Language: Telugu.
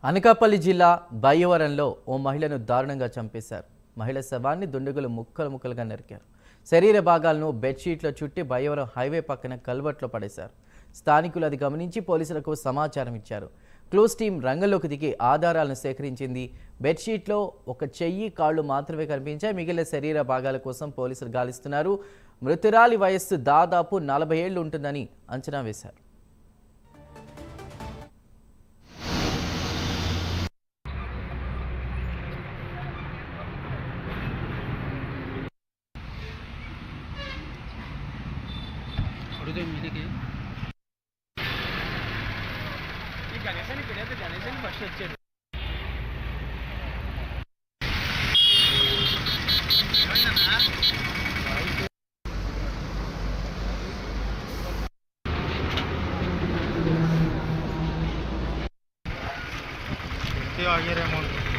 అనకాపల్లి జిల్లా బయ్యవరంలో ఓ మహిళను దారుణంగా చంపేశారు. మహిళ శవాన్ని దుండగులు ముక్కలు ముక్కలుగా నరికారు. శరీర భాగాలను బెడ్షీట్లో చుట్టి బయ్యవరం హైవే పక్కన కల్వర్ట్లో పడేశారు. స్థానికులు అది గమనించి పోలీసులకు సమాచారం ఇచ్చారు. క్లూస్ టీం రంగంలోకి దిగి ఆధారాలను సేకరించింది. బెడ్షీట్లో ఒక చెయ్యి, కాళ్ళు మాత్రమే కనిపించాయి. మిగిలిన శరీర భాగాల కోసం పోలీసులు గాలిస్తున్నారు. మృతురాలి వయస్సు దాదాపు 40 ఏళ్లు ఉంటుందని అంచనా వేశారు. ఈ గణేశాన్ని ఇక్కడైతే గణేశాన్ని ఫస్ట్ వచ్చాడు. आगे